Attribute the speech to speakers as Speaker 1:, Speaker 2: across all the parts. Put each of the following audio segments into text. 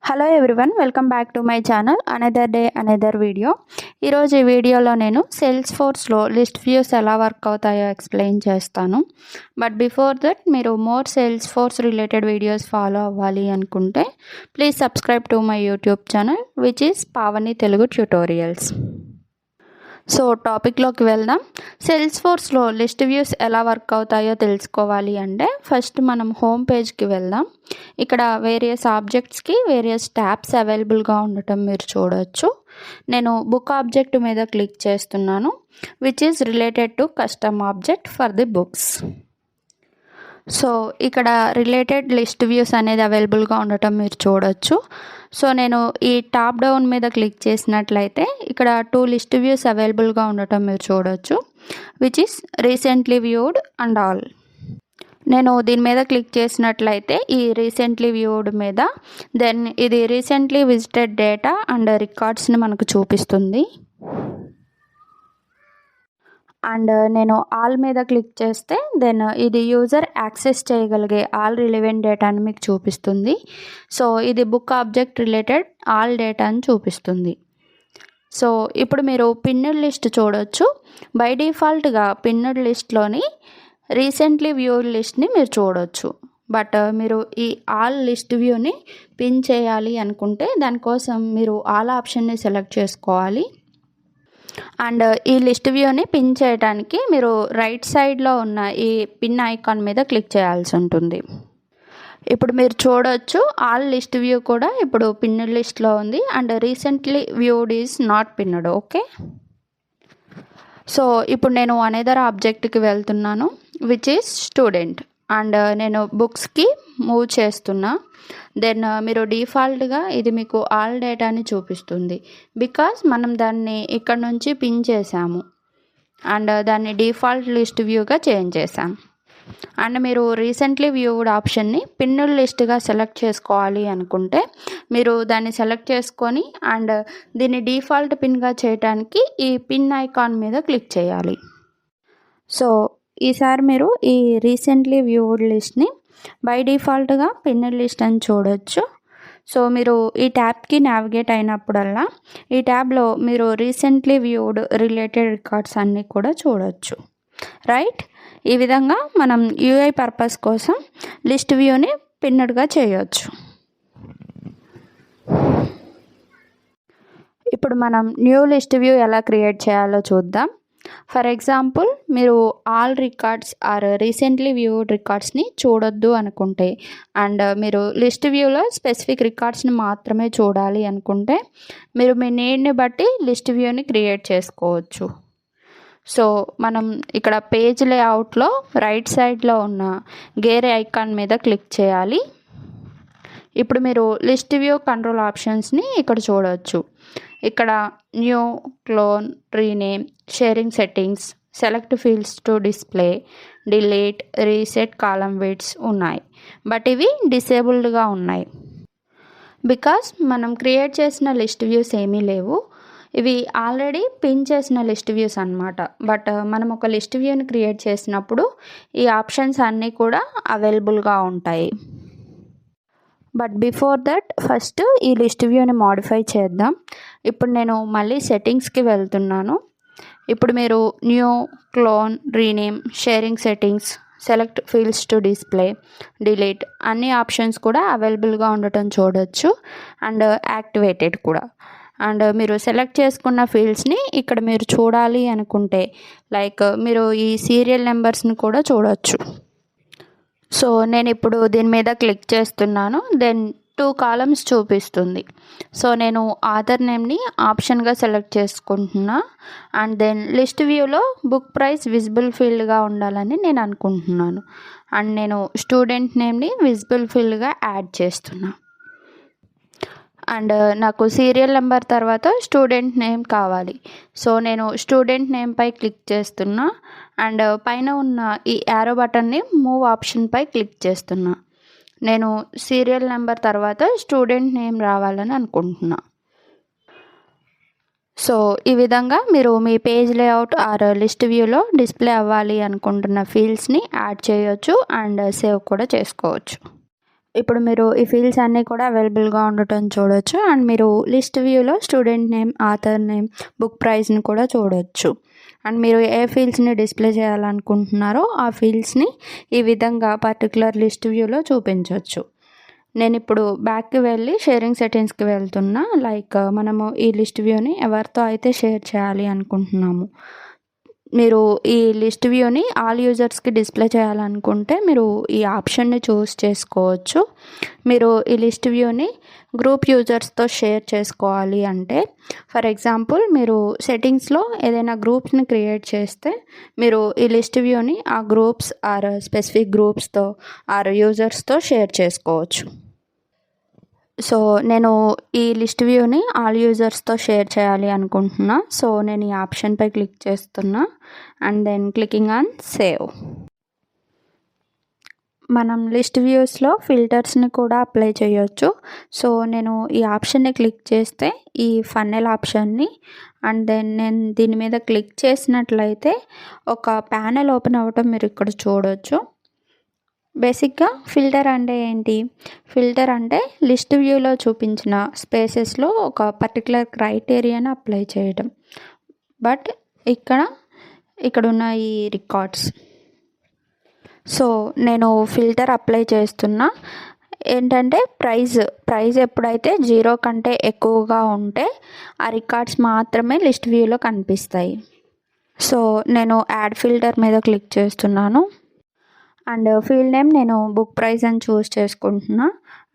Speaker 1: Hello everyone, welcome back to my channel. Another day another video. ఈరోజు ఈ వీడియోలో నేను సేల్స్ ఫోర్స్లో లిస్ట్ వ్యూస్ ఎలా వర్క్ అవుతాయో ఎక్స్ప్లెయిన్ చేస్తాను. బట్ బిఫోర్ దట్ మీరు more sales force related videos follow అవ్వాలి అనుకుంటే please subscribe to my YouTube channel which is Pavani Telugu tutorials. So టాపిక్లోకి వెళ్దాం. సేల్స్ ఫోర్స్లో లిస్ట్ వ్యూస్ ఎలా వర్క్ అవుతాయో తెలుసుకోవాలి అంటే ఫస్ట్ మనం హోమ్ పేజ్కి వెళ్దాం. ఇక్కడ వేరియస్ ఆబ్జెక్ట్స్కి వేరియస్ ట్యాబ్స్ అవైలబుల్గా ఉండటం మీరు చూడవచ్చు. నేను బుక్ ఆబ్జెక్ట్ మీద క్లిక్ చేస్తున్నాను which is related to custom object for the books. So ఇక్కడ రిలేటెడ్ లిస్ట్ వ్యూస్ అనేది అవైలబుల్గా ఉండటం మీరు చూడవచ్చు. సో నేను ఈ టాప్ డౌన్ మీద క్లిక్ చేసినట్లయితే ఇక్కడ 2 లిస్ట్ వ్యూస్ అవైలబుల్గా ఉండటం మీరు చూడవచ్చు which is recently viewed and all. నేను దీని మీద క్లిక్ చేసినట్లయితే ఈ రీసెంట్లీ వ్యూడ్ మీద దెన్ ఇది రీసెంట్లీ విజిటెడ్ డేటా అండ్ రికార్డ్స్ని మనకు చూపిస్తుంది. అండ్ నేను ఆల్ మీద క్లిక్ చేస్తే దెన్ ఇది యూజర్ యాక్సెస్ చేయగలిగే ఆల్ రిలవెంట్ డేటాని మీకు చూపిస్తుంది. సో ఇది బుక్ ఆబ్జెక్ట్ రిలేటెడ్ ఆల్ డేటాని చూపిస్తుంది. సో ఇప్పుడు మీరు పిన్నెడ్ లిస్ట్ చూడవచ్చు. బై డిఫాల్ట్గా పిన్నెడ్ లిస్ట్లోని రీసెంట్లీ వ్యూడ్ లిస్ట్ని మీరు చూడవచ్చు. బట్ మీరు ఈ ఆల్ లిస్ట్ వ్యూని పిన్ చేయాలి అనుకుంటే దానికోసం మీరు ఆల్ ఆప్షన్ని సెలెక్ట్ చేసుకోవాలి. అండ్ ఈ లిస్ట్ వ్యూని పిన్ చేయడానికి మీరు రైట్ సైడ్లో ఉన్న ఈ పిన్ ఐకాన్ మీద క్లిక్ చేయాల్సి ఉంటుంది. ఇప్పుడు మీరు చూడవచ్చు ఆల్ లిస్ట్ వ్యూ కూడా ఇప్పుడు పిన్నెడ్ లిస్ట్లో ఉంది and recently viewed is not పిన్నెడ్. Okay, so ఇప్పుడు నేను అనదర్ ఆబ్జెక్ట్కి వెళ్తున్నాను విచ్ ఈజ్ స్టూడెంట్ అండ్ నేను బుక్స్కి మూవ్ చేస్తున్నా. దెన్ మీరు డిఫాల్ట్గా ఇది మీకు ఆల్ డేటాని చూపిస్తుంది బికాస్ మనం దాన్ని ఇక్కడ నుంచి పిన్ చేసాము అండ్ దాన్ని డిఫాల్ట్ లిస్ట్ వ్యూగా చేంజ్ చేసాం. అండ్ మీరు రీసెంట్లీ వ్యూడ్ ఆప్షన్ని పిన్నెడ్ లిస్ట్గా సెలెక్ట్ చేసుకోవాలి అనుకుంటే మీరు దాన్ని సెలెక్ట్ చేసుకొని అండ్ దీన్ని డిఫాల్ట్ పిన్గా చేయడానికి ఈ పిన్ ఐకాన్ మీద క్లిక్ చేయాలి. సో ఈసారి మీరు ఈ రీసెంట్లీ వ్యూడ్ లిస్ట్ని బై డిఫాల్ట్గా పిన్నెడ్ లిస్ట్ అని చూడవచ్చు. సో మీరు ఈ ట్యాబ్కి నావిగేట్ అయినప్పుడల్లా ఈ ట్యాబ్లో మీరు రీసెంట్లీ వ్యూడ్ రిలేటెడ్ రికార్డ్స్ అన్నీ కూడా చూడవచ్చు. రైట్, ఈ విధంగా మనం యూఐ పర్పస్ కోసం లిస్ట్ వ్యూని పిన్నెడ్గా చేయవచ్చు. ఇప్పుడు మనం న్యూ లిస్ట్ వ్యూ ఎలా క్రియేట్ చేయాలో చూద్దాం. ఫర్ ఎగ్జాంపుల్ మీరు all records or recently viewed రికార్డ్స్ని చూడొద్దు అనుకుంటే అండ్ మీరు లిస్ట్ వ్యూలో స్పెసిఫిక్ రికార్డ్స్ని మాత్రమే చూడాలి అనుకుంటే మీరు మీ నీడ్ని బట్టి లిస్ట్ వ్యూని క్రియేట్ చేసుకోవచ్చు. సో మనం ఇక్కడ పేజ్ లేఅవుట్లో రైట్ సైడ్లో ఉన్న గేర్ ఐకాన్ మీద క్లిక్ చేయాలి. ఇప్పుడు మీరు లిస్ట్ వ్యూ కంట్రోల్ ఆప్షన్స్ని ఇక్కడ చూడవచ్చు. ఇక్కడ new, clone, rename, sharing settings, select fields to display, delete, reset column widths ఉన్నాయి. బట్ ఇవి డిసేబుల్డ్గా ఉన్నాయి బికాస్ మనం క్రియేట్ చేసిన లిస్ట్ వ్యూస్ ఏమీ లేవు. ఇవి ఆల్రెడీ పిన్ చేసిన లిస్ట్ వ్యూస్ అన్నమాట. బట్ మనం ఒక లిస్ట్ వ్యూని క్రియేట్ చేసినప్పుడు ఈ ఆప్షన్స్ అన్నీ కూడా అవైలబుల్గా ఉంటాయి. బట్ బిఫోర్ దట్ ఫస్ట్ ఈ లిస్ట్ వ్యూని మాడిఫై చేద్దాం. ఇప్పుడు నేను మళ్ళీ సెట్టింగ్స్కి వెళ్తున్నాను. ఇప్పుడు మీరు new, clone, rename, sharing settings, select fields to display, delete అన్ని ఆప్షన్స్ కూడా అవైలబుల్గా ఉండటం చూడవచ్చు అండ్ యాక్టివేటెడ్ కూడా. అండ్ మీరు సెలెక్ట్ చేసుకున్న ఫీల్డ్స్ని ఇక్కడ మీరు చూడాలి అనుకుంటే లైక్ మీరు ఈ సీరియల్ నెంబర్స్ని కూడా చూడవచ్చు. సో నేను ఇప్పుడు దీని మీద క్లిక్ చేస్తున్నాను. దెన్ 2 కాలమ్స్ చూపిస్తుంది. సో నేను ఆథర్ నేమ్ని ఆప్షన్గా సెలెక్ట్ చేసుకుంటున్నా అండ్ దెన్ లిస్ట్ వ్యూలో బుక్ ప్రైస్ విజిబుల్ ఫీల్డ్గా ఉండాలని నేను అనుకుంటున్నాను అండ్ నేను స్టూడెంట్ నేమ్ని విజిబుల్ ఫీల్డ్గా యాడ్ చేస్తున్నా. అండ్ నాకు సీరియల్ నెంబర్ తర్వాత స్టూడెంట్ నేమ్ కావాలి. సో నేను స్టూడెంట్ నేమ్పై క్లిక్ చేస్తున్నా అండ్ పైన ఉన్న ఈ యారో బటన్ని మూవ్ ఆప్షన్పై క్లిక్ చేస్తున్నా. నేను సీరియల్ నెంబర్ తర్వాత స్టూడెంట్ నేమ్ రావాలని అనుకుంటున్నా. సో ఈ విధంగా మీరు మీ పేజ్ లేఅవుట్ ఆర్ లిస్ట్ వ్యూలో డిస్ప్లే అవ్వాలి అనుకుంటున్న ఫీల్డ్స్ని యాడ్ చేయొచ్చు అండ్ సేవ్ కూడా చేసుకోవచ్చు. ఇప్పుడు మీరు ఈ ఫీల్డ్స్ అన్నీ కూడా అవైలబుల్గా ఉండటం చూడొచ్చు. అండ్ మీరు లిస్ట్ వ్యూలో student name, author name, book ప్రైస్ని కూడా చూడొచ్చు. అండ్ మీరు ఏ ఫీల్డ్స్ని డిస్ప్లే చేయాలనుకుంటున్నారో ఆ ఫీల్డ్స్ని ఈ విధంగా పర్టికులర్ లిస్ట్ వ్యూలో చూపించవచ్చు. నేను ఇప్పుడు బ్యాక్కి వెళ్ళి షేరింగ్ సెట్టింగ్స్కి వెళ్తున్నా. లైక్ మనము ఈ లిస్ట్ వ్యూని ఎవరితో అయితే షేర్ చేయాలి అనుకుంటున్నాము, మీరు ఈ లిస్ట్ వ్యూని ఆల్ యూజర్స్కి డిస్ప్లే చేయాలనుకుంటే మీరు ఈ ఆప్షన్ని చూస్ చేసుకోవచ్చు. మీరు ఈ లిస్ట్ వ్యూని గ్రూప్ యూజర్స్తో షేర్ చేసుకోవాలి అంటే, ఫర్ ఎగ్జాంపుల్ మీరు సెట్టింగ్స్లో ఏదైనా గ్రూప్స్ని క్రియేట్ చేస్తే మీరు ఈ లిస్ట్ వ్యూని ఆ గ్రూప్స్ ఆర్ స్పెసిఫిక్ గ్రూప్స్తో ఆర్ యూజర్స్తో షేర్ చేసుకోవచ్చు. సో నేను ఈ లిస్ట్ వ్యూని ఆల్ యూజర్స్తో షేర్ చేయాలి అనుకుంటున్నా. సో నేను ఈ ఆప్షన్పై క్లిక్ చేస్తున్నా and then clicking on save. మనం లిస్ట్ వ్యూస్లో ఫిల్టర్స్ని కూడా అప్లై చేయొచ్చు. సో నేను ఈ ఆప్షన్ని క్లిక్ చేస్తే ఈ ఫన్నెల్ ఆప్షన్ని అండ్ దెన్ నేను దీని మీద క్లిక్ చేసినట్లయితే ఒక ప్యానెల్ ఓపెన్ అవ్వటం మీరు ఇక్కడ చూడొచ్చు. బేసిక్గా ఫిల్టర్ అంటే ఏంటి? ఫిల్టర్ అంటే లిస్ట్ వ్యూలో చూపించిన స్పేసెస్లో ఒక పర్టికులర్ క్రైటీరియాని అప్లై చేయడం. బట్ ఇక్కడున్న ఈ రికార్డ్స్, సో నేను ఫిల్టర్ అప్లై చేస్తున్నా. ఏంటంటే ప్రైజ్ ఎప్పుడైతే 0 కంటే ఎక్కువగా ఉంటే ఆ రికార్డ్స్ మాత్రమే లిస్ట్ వ్యూలో కనిపిస్తాయి. సో నేను యాడ్ ఫిల్టర్ మీద క్లిక్ చేస్తున్నాను అండ్ ఫీల్డ్ నేమ్ నేను బుక్ ప్రైస్ అని చూస్ చేసుకుంటున్నా.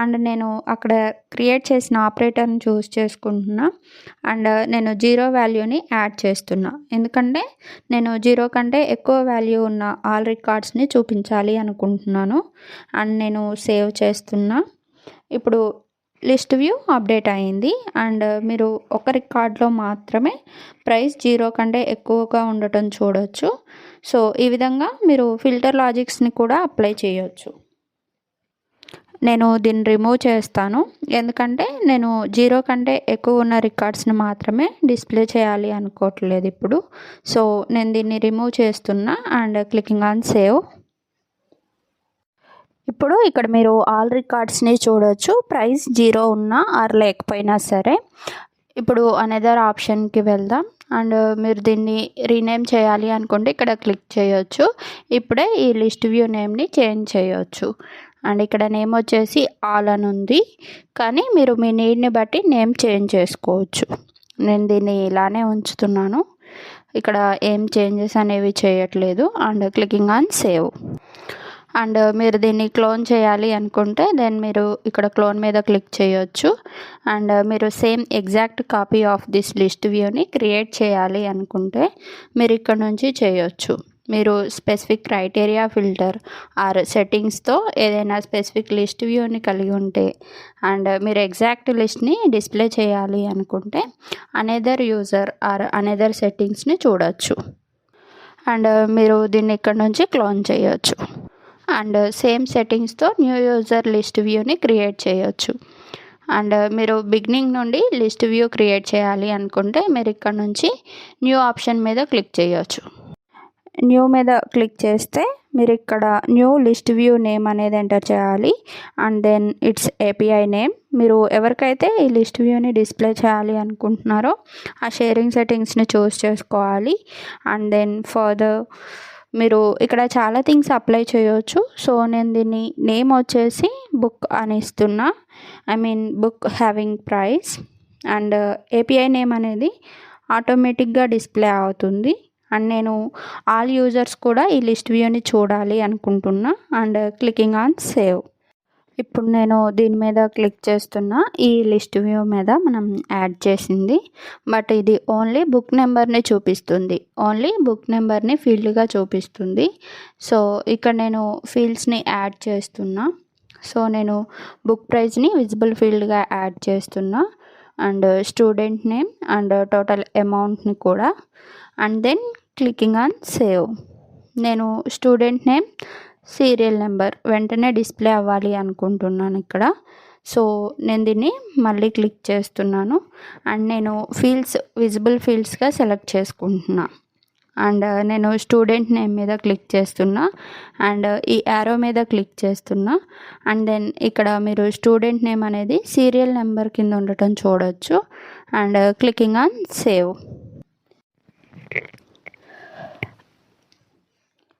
Speaker 1: అండ్ నేను అక్కడ క్రియేట్ చేసిన ఆపరేటర్ని చూస్ చేసుకుంటున్నా. అండ్ నేను 0 వాల్యూని యాడ్ చేస్తున్నా, ఎందుకంటే నేను 0 కంటే ఎక్కువ వాల్యూ ఉన్న ఆల్ రికార్డ్స్ని చూపించాలి అనుకుంటున్నాను. అండ్ నేను సేవ్ చేస్తున్నా. ఇప్పుడు లిస్ట్ వ్యూ అప్డేట్ అయింది అండ్ మీరు ఒక రికార్డ్లో మాత్రమే ప్రైస్ 0 కంటే ఎక్కువగా ఉండటం చూడొచ్చు. సో ఈ విధంగా మీరు ఫిల్టర్ లాజిక్స్ని కూడా అప్లై చేయొచ్చు. నేను దీన్ని రిమూవ్ చేస్తాను, ఎందుకంటే నేను 0 కంటే ఎక్కువ ఉన్న రికార్డ్స్ని మాత్రమే డిస్ప్లే చేయాలి అనుకోవట్లేదు ఇప్పుడు. సో నేను దీన్ని రిమూవ్ చేస్తున్నా అండ్ క్లికింగ్ ఆన్ సేవ్. ఇప్పుడు ఇక్కడ మీరు ఆల్ రికార్డ్స్ని చూడొచ్చు, ప్రైస్ 0 ఉన్నా ఆర్ లేకపోయినా సరే. ఇప్పుడు అనదర్ ఆప్షన్కి వెళ్దాం అండ్ మీరు దీన్ని రీనేమ్ చేయాలి అనుకుంటే ఇక్కడ క్లిక్ చేయొచ్చు. ఇప్పుడే ఈ లిస్ట్ వ్యూ నేమ్ని చేంజ్ చేయొచ్చు. అండ్ ఇక్కడ నేమ్ వచ్చేసి ఆల్ అని ఉంది, కానీ మీరు మీ నీడ్ని బట్టి నేమ్ చేంజ్ చేసుకోవచ్చు. నేను దీన్ని ఇలానే ఉంచుతున్నాను, ఇక్కడ ఏం చేంజెస్ అనేవి చేయట్లేదు. And clicking on save. And మీరు దీన్ని క్లోన్ చేయాలి అనుకుంటే దెన్ మీరు ఇక్కడ క్లోన్ మీద క్లిక్ చేయొచ్చు. అండ్ మీరు same exact copy of this list వ్యూని క్రియేట్ చేయాలి అనుకుంటే మీరు ఇక్కడ నుంచి చేయొచ్చు. మీరు స్పెసిఫిక్ క్రైటీరియా ఫిల్టర్ ఆర్ సెట్టింగ్స్తో ఏదైనా స్పెసిఫిక్ లిస్ట్ వ్యూని కలిగి ఉంటే అండ్ మీరు ఎగ్జాక్ట్ లిస్ట్ని డిస్ప్లే చేయాలి అనుకుంటే అనదర్ యూజర్ ఆర్ అనదర్ సెట్టింగ్స్ని చూడొచ్చు. అండ్ మీరు దీన్ని ఇక్కడ నుంచి క్లోన్ చేయొచ్చు. అండ్ సేమ్ సెట్టింగ్స్తో న్యూ యూజర్ లిస్ట్ వ్యూని క్రియేట్ చేయొచ్చు. అండ్ మీరు బిగినింగ్ నుండి లిస్ట్ వ్యూ క్రియేట్ చేయాలి అనుకుంటే మీరు ఇక్కడ నుంచి న్యూ ఆప్షన్ మీద క్లిక్ చేయొచ్చు. న్యూ మీద క్లిక్ చేస్తే మీరు ఇక్కడ న్యూ లిస్ట్ వ్యూ నేమ్ అనేది ఎంటర్ చేయాలి and then its API name. మీరు ఎవరికైతే ఈ లిస్ట్ వ్యూని డిస్ప్లే చేయాలి అనుకుంటున్నారో ఆ షేరింగ్ సెట్టింగ్స్ని చూస్ చేసుకోవాలి. అండ్ దెన్ ఫర్దర్ మీరు ఇక్కడ చాలా థింగ్స్ అప్లై చేయొచ్చు. సో నేను దీన్ని నేమ్ వచ్చేసి బుక్ అని ఇస్తున్నా, book having price. And API name అనేది ఆటోమేటిక్గా డిస్ప్లే అవుతుంది. అండ్ నేను ఆల్ యూజర్స్ కూడా ఈ లిస్ట్ వ్యూని చూడాలి అనుకుంటున్నా అండ్ క్లికింగ్ ఆన్ సేవ్. ఇప్పుడు నేను దీని మీద క్లిక్ చేస్తున్నా. ఈ లిస్ట్ వ్యూ మీద మనం యాడ్ చేసింది, బట్ ఇది ఓన్లీ బుక్ నెంబర్ని చూపిస్తుంది, ఓన్లీ బుక్ నెంబర్ని ఫీల్డ్గా చూపిస్తుంది. సో ఇక్కడ నేను ఫీల్డ్స్ని యాడ్ చేస్తున్నా. సో నేను బుక్ ప్రైజ్ని విజిబుల్ ఫీల్డ్గా యాడ్ చేస్తున్నా and student name and total అమౌంట్ని కూడా. And then clicking on save. నేను స్టూడెంట్ నేమ్, సీరియల్ నెంబర్ వెంటనే డిస్ప్లే అవ్వాలి అనుకుంటున్నాను ఇక్కడ. సో నేను దీన్ని మళ్ళీ క్లిక్ చేస్తున్నాను అండ్ నేను ఫీల్డ్స్ విజిబుల్ ఫీల్డ్స్గా సెలెక్ట్ చేసుకుంటున్నా. అండ్ నేను స్టూడెంట్ నేమ్ మీద క్లిక్ చేస్తున్నా అండ్ ఈ యారో మీద క్లిక్ చేస్తున్నా అండ్ దెన్ ఇక్కడ మీరు స్టూడెంట్ నేమ్ అనేది సీరియల్ నెంబర్ కింద ఉండటం చూడొచ్చు అండ్ క్లికింగ్ ఆన్ సేవ్.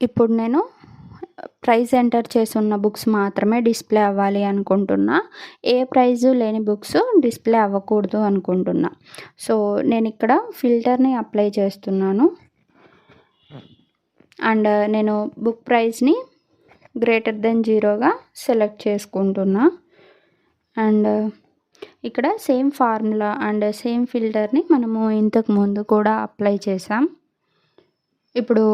Speaker 1: ఇప్పుడు నేను ప్రైస్ ఎంటర్ చేస్తున్న బుక్స్ మాత్రమే డిస్ప్లే అవ్వాలి అనుకుంటున్నా, ఏ ప్రైజు లేని బుక్స్ డిస్ప్లే అవ్వకూడదు అనుకుంటున్నా. సో నేను ఇక్కడ ఫిల్టర్ని అప్లై చేస్తున్నాను అండ్ నేను బుక్ ప్రైస్ని >0గా సెలెక్ట్ చేసుకుంటున్నా అండ్ ఇక్కడ సేమ్ ఫార్ములా అండ్ సేమ్ ఫిల్టర్ని మనము ఇంతకు ముందు కూడా అప్లై చేసాం. ఇప్పుడు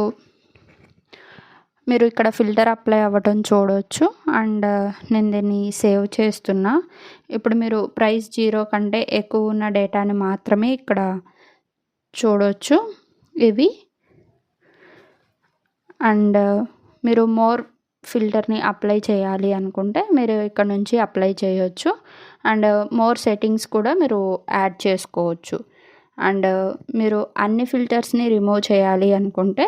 Speaker 1: మీరు ఇక్కడ ఫిల్టర్ అప్లై అవ్వటం చూడవచ్చు అండ్ నేను దీన్ని సేవ్ చేస్తున్నా. ఇప్పుడు మీరు ప్రైస్ 0 కంటే ఎక్కువ ఉన్న డేటాని మాత్రమే ఇక్కడ చూడవచ్చు ఇవి అండ్ మీరు మోర్ ఫిల్టర్ని అప్లై చేయాలి అనుకుంటే మీరు ఇక్కడ నుంచి అప్లై చేయొచ్చు అండ్ మోర్ సెట్టింగ్స్ కూడా మీరు యాడ్ చేసుకోవచ్చు అండ్ మీరు అన్ని ఫిల్టర్స్ని రిమూవ్ చేయాలి అనుకుంటే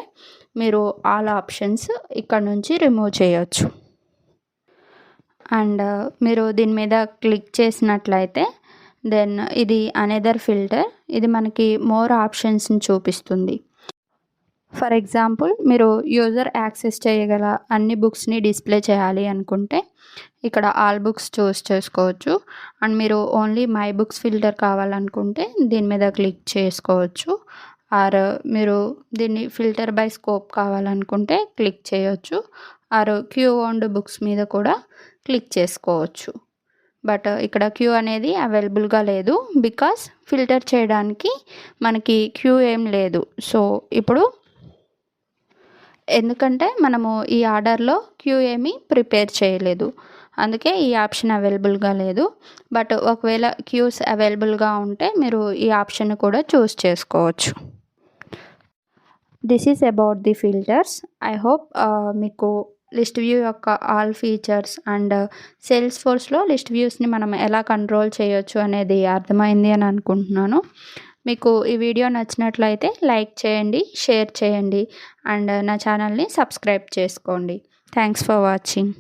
Speaker 1: మీరు ఆల్ ఆప్షన్స్ ఇక్కడ నుంచి రిమూవ్ చేయొచ్చు అండ్ మీరు దీని మీద క్లిక్ చేసినట్లయితే దెన్ ఇది అనదర్ ఫిల్టర్, ఇది మనకి మోర్ ఆప్షన్స్ని చూపిస్తుంది. ఫర్ ఎగ్జాంపుల్ మీరు యూజర్ యాక్సెస్ చేయగల అన్ని బుక్స్ని డిస్ప్లే చేయాలి అనుకుంటే ఇక్కడ ఆల్ బుక్స్ చూస్ చేసుకోవచ్చు అండ్ మీరు ఓన్లీ మై బుక్స్ ఫిల్టర్ కావాలనుకుంటే దీని మీద క్లిక్ చేసుకోవచ్చు ఆర్ మీరు దీన్ని ఫిల్టర్ బై స్కోప్ కావాలనుకుంటే క్లిక్ చేయొచ్చు ఆర్ క్యూ ఓన్డ్ బుక్స్ మీద కూడా క్లిక్ చేసుకోవచ్చు. బట్ ఇక్కడ క్యూ అనేది అవైలబుల్గా లేదు బికాస్ ఫిల్టర్ చేయడానికి మనకి క్యూ ఏం లేదు. సో ఇప్పుడు ఎందుకంటే మనము ఈ ఆర్డర్లో క్యూ ఏమీ ప్రిపేర్ చేయలేదు, అందుకే ఈ ఆప్షన్ అవైలబుల్గా లేదు. బట్ ఒకవేళ క్యూస్ అవైలబుల్గా ఉంటే మీరు ఈ ఆప్షన్ కూడా చూస్ చేసుకోవచ్చు. This is about the filters. I hope మీకు లిస్ట్ వ్యూ యొక్క ఆల్ ఫీచర్స్ అండ్ సేల్స్ ఫోర్స్లో లిస్ట్ వ్యూస్ని మనం ఎలా కంట్రోల్ చేయొచ్చు అనేది అర్థమైంది అని అనుకుంటున్నాను. మీకు ఈ వీడియో నచ్చినట్లయితే లైక్ చేయండి, షేర్ చేయండి అండ్ నా ఛానల్ని సబ్స్క్రైబ్ చేసుకోండి. Thanks for watching.